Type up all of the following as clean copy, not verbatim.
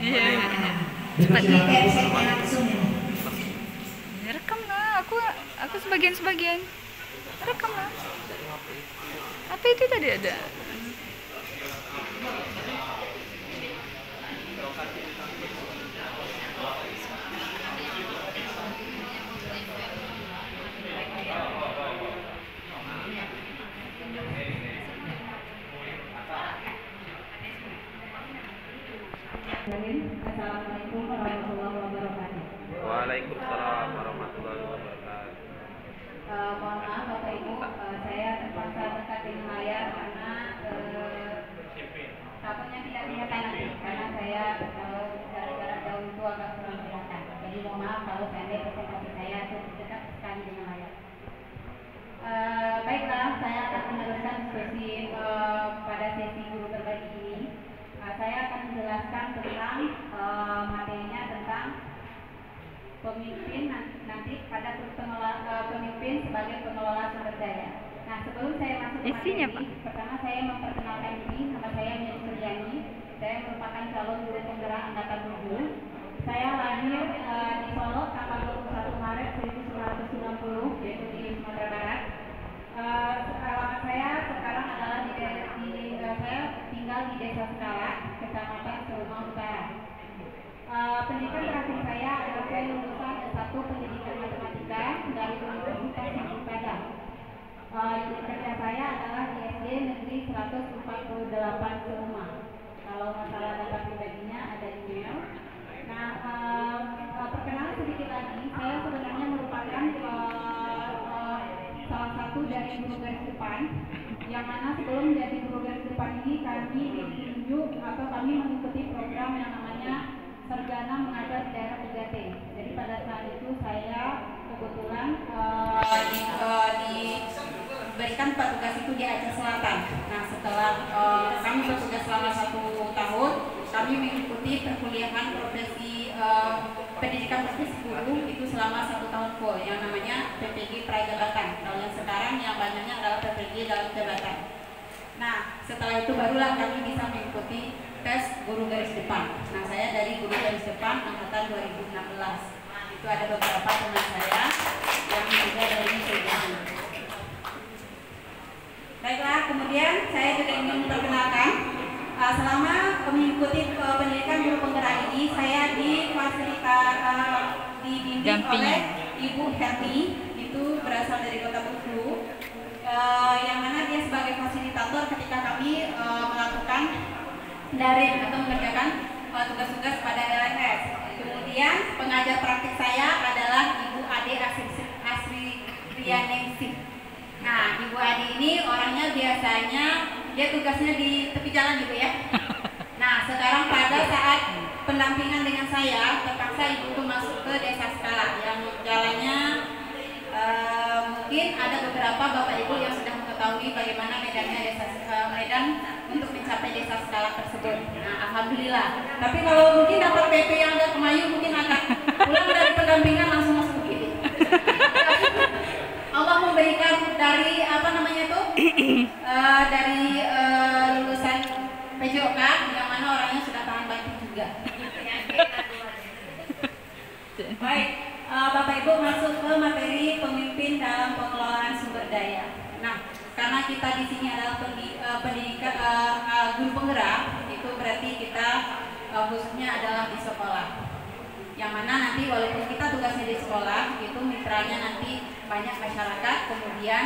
Iya. Cepat. langsung. Rekam lah, aku sebagian rekam lah. Apa itu tadi ada? Assalamualaikum warahmatullahi wabarakatuh. Waalaikumsalam warahmatullahi wabarakatuh. Mohon maaf Bapak Ibu, saya terpaksa dekat dengan layar karena takutnya tidak kelihatan nanti karena saya kalau jarak jauh itu agak kurang kelihatan. Jadi mohon maaf kalau seandainya presentasi saya dekat sekali dengan layar. Baiklah, saya akan meneruskan diskusi pada sesi guru berbagi ini. Saya akan menjelaskan tentang materinya tentang pemimpin nanti pada pemimpin sebagai pengelola sumber daya. Nah, sebelum saya masuk ke Isinya, materi, pertama saya memperkenalkan diri. Nama saya Mia Suryani. Saya merupakan calon guru penggerak angkatan 7. Saya lahir di Solo tanggal 21 Maret 1990, yaitu di Sumatera Barat. Saya sekarang adalah saya tinggal di Desa Skala, Kecamatan Seumang Utara. Pendidikan terakhir saya adalah saya lulusan S1 Pendidikan Matematika dari Universitas Negeri Padang. Unit kerja saya adalah di SD Negeri 148 Seumang. Kalau masalah data pribadinya ada email. Nah, perkenalan sedikit lagi, saya sebenarnya merupakan salah satu dari guru garis depan, yang mana sebelum menjadi guru garis depan ini kami ditunjuk atau kami mengikuti program yang namanya Sarjana Mengajar di Daerah 3T. Jadi pada saat itu saya kebetulan diberikan petugas itu di Aceh Selatan. Nah, setelah kami bertugas selama 1 tahun, kami mengikuti perkuliahan profesi pendidikan profesi guru itu selama 1 tahun full, yang namanya PPG Prajabatan. Kalau yang sekarang yang banyaknya adalah PPG dalam jabatan. Nah, setelah itu barulah kami bisa mengikuti tes guru garis depan. Nah, saya dari guru garis depan angkatan 2016. Itu ada beberapa teman saya yang juga dari Suryani. Baiklah, kemudian saya juga ingin memperkenalkan selama mengikuti pendidikan guru penggerak ini, saya dibimbing oleh Ibu Hermi, itu berasal dari Kota Bengkulu, yang mana dia sebagai fasilitator ketika kami melakukan daring atau mengerjakan tugas-tugas pada LMS. Kemudian pengajar praktik saya adalah Ibu Ade Asri Rianingsih. Nah, Ibu Ade ini orangnya biasanya dia tugasnya di tepi jalan gitu ya. Nah, sekarang pada saat pendampingan dengan saya, terpaksa Ibu itu masuk ke Desa Skala yang jalannya mungkin ada beberapa Bapak Ibu yang sudah mengetahui bagaimana medan untuk mencapai Desa Skala tersebut. Nah, alhamdulillah. Tapi kalau mungkin dapat PP yang ada Kemayu mungkin akan pulang dari pendampingan langsung masuk begini. Allah memberikan dari apa namanya itu dari lulusan PJOK yang mana orangnya sudah tahan banting juga. Baik, Bapak Ibu masuk ke materi pemimpin dalam pengelolaan sumber daya. Nah, karena kita di sini adalah pendidikan guru penggerak, itu berarti kita khususnya adalah di sekolah. Yang mana nanti walaupun kita tugasnya di sekolah, itu mitranya nanti banyak masyarakat, kemudian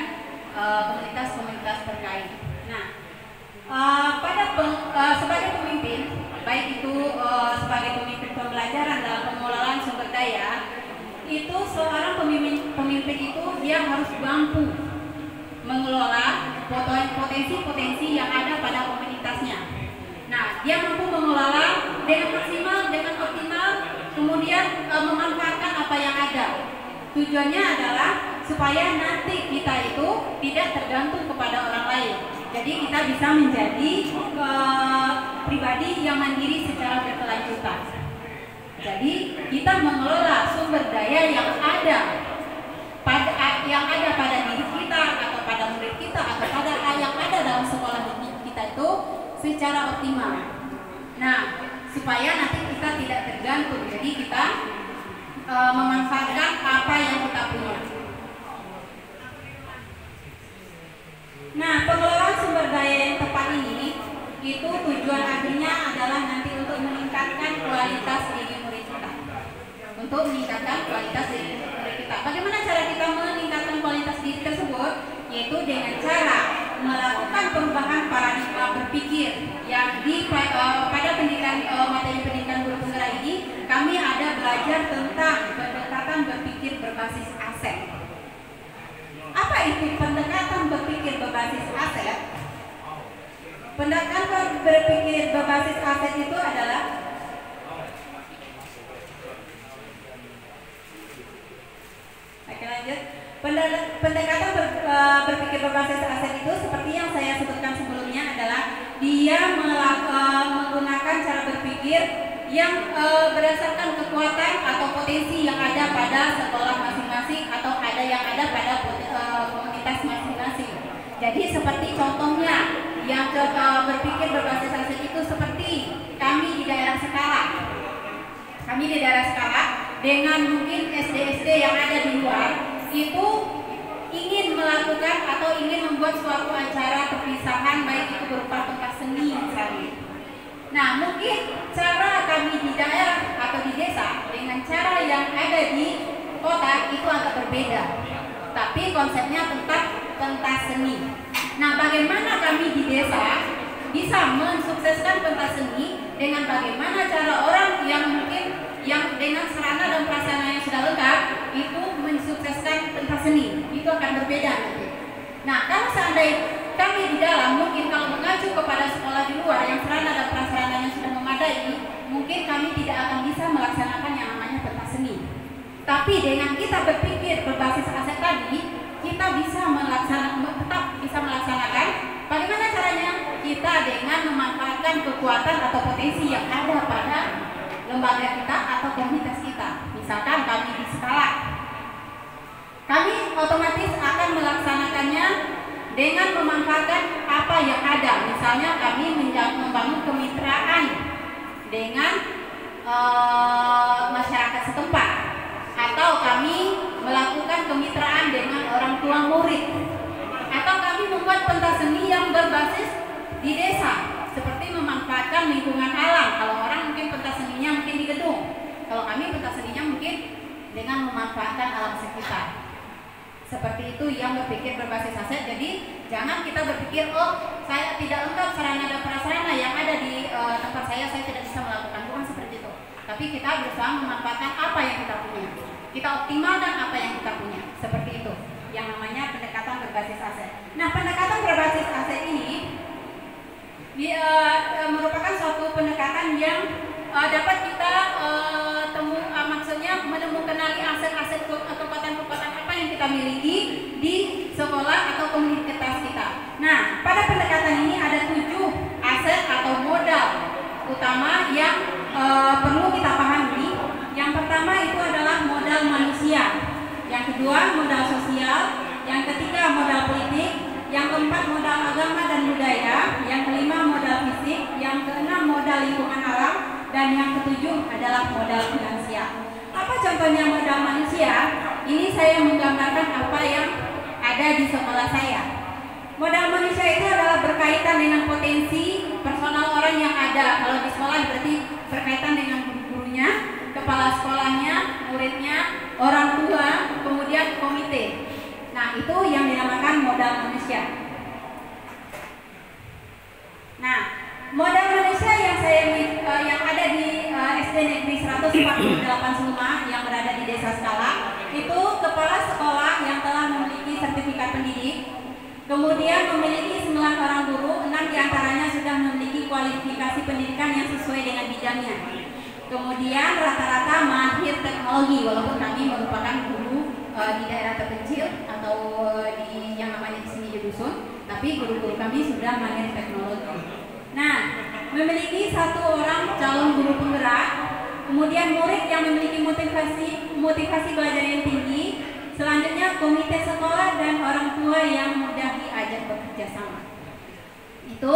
komunitas-komunitas terkait. Nah, sebagai pemimpin, baik itu sebagai pemimpin pembelajaran dalam pengelolaan sumber daya, itu seorang pemimpin itu dia harus mampu mengelola potensi-potensi yang ada pada komunitasnya. Nah, dia mampu mengelola dengan maksimal, dengan optimal, kemudian memanfaatkan apa yang ada. Tujuannya adalah supaya nanti kita itu tidak tergantung kepada orang lain. Jadi kita bisa menjadi pribadi yang mandiri secara berkelanjutan. Jadi kita mengelola sumber daya yang ada pada diri kita atau pada murid kita atau pada yang ada dalam sekolah kita itu secara optimal. Nah, supaya nanti kita tidak tergantung. Jadi kita memanfaatkan apa yang kita punya. Nah, pengelolaan sumber daya yang tepat ini itu tujuan akhirnya adalah nanti untuk meningkatkan kualitas diri murid kita. Untuk meningkatkan kualitas diri murid kita. Bagaimana cara kita meningkatkan kualitas diri tersebut? Yaitu dengan cara melakukan perubahan paradigma berpikir yang pada pendidikan materi pendidikan guru penggerak ini kami ada belajar tentang pendekatan berpikir berbasis aset. Apa itu pendekatan berpikir berbasis aset? Pendekatan berpikir berbasis aset itu adalah lanjut. Pendekatan berpikir berbasis aset itu seperti yang saya sebutkan sebelumnya adalah dia menggunakan cara berpikir yang berdasarkan kekuatan atau potensi yang ada pada sekolah masing-masing atau ada yang ada pada komunitas masing-masing. Jadi seperti contohnya yang berpikir berbasis aset itu seperti kami di daerah sekarang. Kami di daerah sekarang dengan mungkin SD-SD yang ada di luar itu ingin melakukan atau ingin membuat suatu acara perpisahan baik itu berupa pentas seni misalnya. Nah, mungkin cara kami di daerah atau di desa dengan cara yang ada di kota itu agak berbeda. Tapi konsepnya tetap pentas seni. Nah, bagaimana kami di desa bisa mensukseskan pentas seni dengan bagaimana cara orang yang mungkin yang dengan sarana dan prasarana yang sudah lengkap itu mensukseskan pentas seni, itu akan berbeda nanti. Nah, kalau seandainya kami di dalam mungkin kalau mengacu kepada sekolah di luar yang sarana dan prasarananya sudah memadai, mungkin kami tidak akan bisa melaksanakan yang namanya pentas seni. Tapi dengan kita berpikir berbasis aset tadi, kita bisa tetap bisa melaksanakan. Bagaimana caranya? Kita dengan memanfaatkan kekuatan atau potensi yang ada pada lembaga kita atau komunitas kita. Misalkan kami di skala, kami otomatis akan melaksanakannya dengan memanfaatkan apa yang ada. Misalnya kami membangun kemitraan dengan masyarakat setempat, atau kami melakukan kemitraan dengan orang tua murid, atau kami membuat pentas seni yang berbasis di desa, seperti memanfaatkan lingkungan alam. Kalau orang mungkin pentas seninya mungkin di gedung, kalau kami pentas seninya mungkin dengan memanfaatkan alam sekitar. Seperti itu yang berpikir berbasis aset. Jadi jangan kita berpikir, oh saya tidak lengkap sarana dan prasarana yang ada di tempat saya tidak bisa melakukan. Bukan seperti itu. Tapi kita berusaha memanfaatkan apa yang kita punya. Kita optimalkan apa yang kita punya. Seperti itu yang namanya pendekatan berbasis aset. Nah, pendekatan berbasis aset ini merupakan suatu pendekatan yang dapat kita maksudnya menemukan aset-aset atau kekuatan-kekuatan apa yang kita miliki di sekolah atau komunitas kita. Nah, pada pendekatan ini ada 7 aset atau modal utama yang perlu kita pahami. Yang pertama itu adalah modal manusia, yang kedua modal sosial, yang ketiga modal politik, yang keempat modal agama dan budaya, yang kelima modal fisik, yang keenam modal lingkungan alam, dan yang ketujuh adalah modal finansial. Apa contohnya modal manusia? Ini saya menggambarkan apa yang ada di sekolah saya. Modal manusia itu adalah berkaitan dengan potensi personal orang yang ada. Kalau di sekolah berarti berkaitan dengan guru-gurunya, kepala sekolahnya, muridnya, orang tua, kemudian komite. Nah, itu yang dinamakan modal manusia. Nah, modal manusia yang yang ada di SD Negeri 148 Sulma yang berada di Desa Skala itu kepala sekolah yang telah memiliki sertifikat pendidik, kemudian memiliki 9 orang guru, 6 diantaranya sudah memiliki kualifikasi pendidikan yang sesuai dengan bidangnya. Kemudian rata-rata mahir teknologi, walaupun kami merupakan guru di daerah terpencil atau di yang namanya di sini di dusun, tapi guru-guru kami sudah mahir teknologi. Nah, memiliki 1 orang calon guru penggerak, kemudian murid yang memiliki motivasi belajar yang tinggi, selanjutnya komite sekolah dan orang tua yang mudah diajak bekerja sama. Itu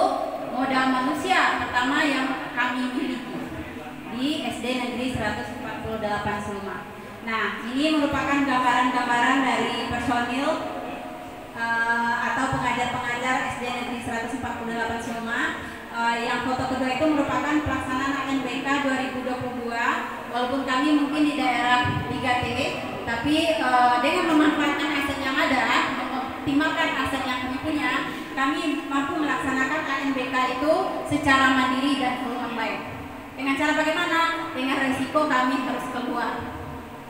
modal manusia pertama yang kami miliki. 148 Seluma. Nah, ini merupakan gambaran-gambaran dari personil atau pengajar-pengajar SD Negeri 148 Seluma. Yang foto kedua itu merupakan pelaksanaan ANBK 2022. Walaupun kami mungkin di daerah 3T, tapi dengan memanfaatkan aset yang ada, mengoptimalkan aset yang kami punya, kami mampu melaksanakan ANBK itu secara mandiri dan peluang baik. Dengan cara bagaimana? Dengan resiko kami harus keluar.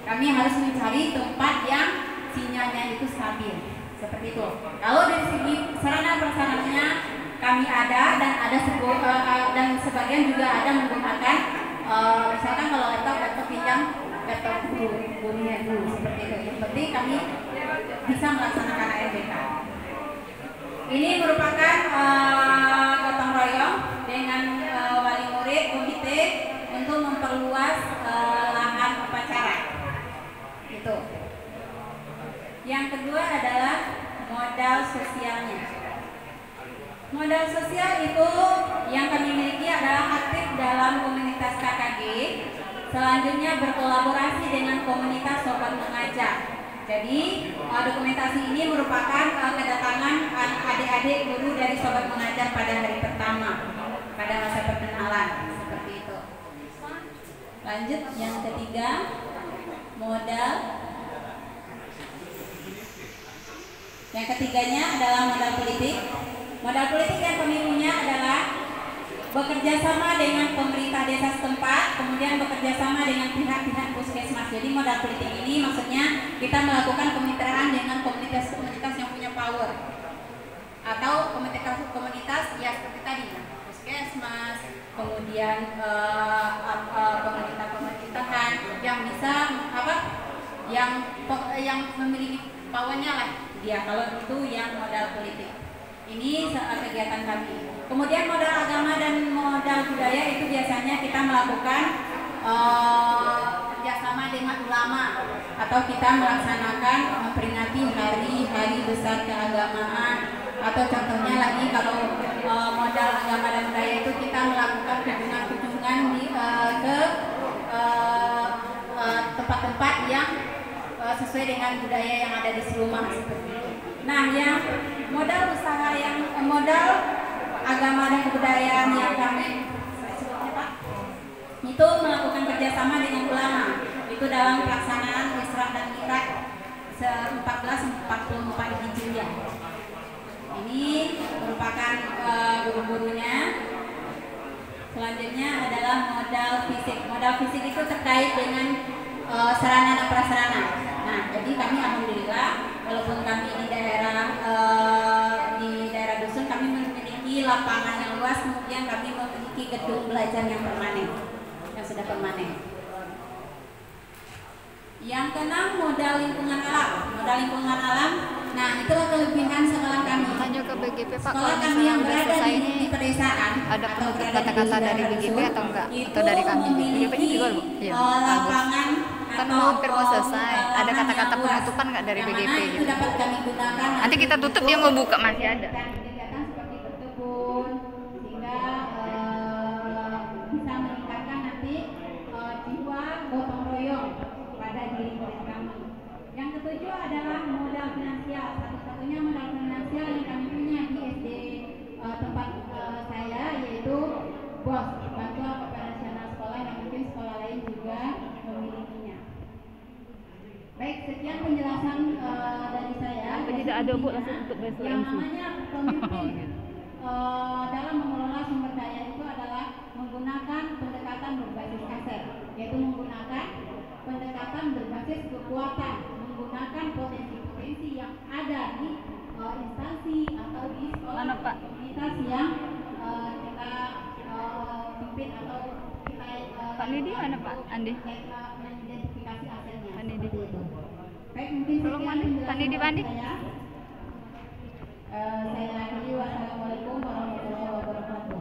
Kami harus mencari tempat yang sinyalnya itu stabil. Seperti itu. Kalau dari segi sarana prasarananya kami ada dan dan sebagian juga ada menggunakan misalkan kalau laptop pinjam laptop gurunya dulu seperti itu. Yang penting kami bisa melaksanakan ANBK. Ini merupakan gotong royong dengan wali murid komite untuk memperluas lahan upacara. Itu. Yang kedua adalah modal sosialnya. Modal sosial itu yang kami miliki adalah aktif dalam komunitas KKG. Selanjutnya berkolaborasi dengan komunitas Sobat Mengajar. Jadi dokumentasi ini merupakan kedatangan adik-adik guru dari Sobat Mengajar pada hari pertama, pada masa perkenalan, seperti itu. Lanjut yang ketiga, modal. Yang ketiganya adalah modal politik. Modal politik yang kami punya adalah bekerja sama dengan pemerintah desa setempat, kemudian bekerja sama dengan pihak-pihak puskesmas. Jadi modal politik ini maksudnya kita melakukan kemitraan dengan komunitas-komunitas yang punya power, atau komunitas ya seperti tadi, puskesmas, kemudian pemerintah-pemerintahan yang bisa yang memiliki powernya lah dia. Kalau itu yang modal politik. Ini kegiatan kami. Kemudian modal agama dan modal budaya itu biasanya kita melakukan kerjasama dengan ulama, atau kita melaksanakan memperingati hari-hari besar keagamaan, atau contohnya lagi kalau modal agama dan budaya itu kita melakukan kunjungan-kunjungan ke tempat-tempat yang sesuai dengan budaya yang ada di Seluma seperti itu. Nah, yang modal usaha modal agama dan kebudayaan yang kami sebutnya Pak, itu melakukan kerjasama dengan ulama. Itu dalam pelaksanaan Isra dan Mi'raj 1444 Hijriah. Ini merupakan guru-gurunya. Selanjutnya adalah modal fisik. Modal fisik itu terkait dengan sarana dan prasarana. Nah, jadi kami alhamdulillah, walaupun kami di daerah dusun, kami memiliki lapangan yang luas, kemudian kami memiliki gedung belajar yang permanen, yang sudah permanen. Yang keenam, modal lingkungan alam. Modal lingkungan alam, nah itulah kelebihan sekolah kami. Tanya ke BGP Pak, Sekolah kalau kami yang misalnya udah berada selesai di ini pedesaan, ada atau penutup berada di kata-kata dari daerah BGP dusun, atau enggak? itu Atau dari kami? memiliki, BGP juga loh. Iya, bagus. lapangan Kan atau hampir mau selesai. Ada lahan kata-kata yang luas, penutupan nggak dari yang BGP mana itu gitu? dapat kami gunakan Nanti kita tutup, dia mau buka, masih ada. kegiatan seperti berkebun, sehingga bisa meningkatkan nanti jiwa gotong royong pada diri murid kami. Yang ketujuh adalah modal finansial. Satu-satunya modal finansial yang kami punya di SD tempat saya, yaitu BOS, Bantuan Operasional Sekolah, yang mungkin sekolah lain juga memilikinya. Baik, sekian penjelasan dari saya. Tidak ada Bu, langsung tutup besok Yang MC. namanya pemimpin dalam mengelola sumber daya itu adalah menggunakan pendekatan berbasis aset, yaitu menggunakan pendekatan berbasis kekuatan, menggunakan potensi-potensi yang ada di instansi atau di sekolah Mana, Pak? komunitas yang kita pimpin atau kita Pak Nidi mana Pak? Andi? mengidentifikasi asetnya. Pak Nidi. Seperti itu. Baik, mungkin Tolong sekian Andi. Pak penjelasan Nidi, Pak Andi. saya. Saya akhiri, wassalamualaikum warahmatullahi wabarakatuh.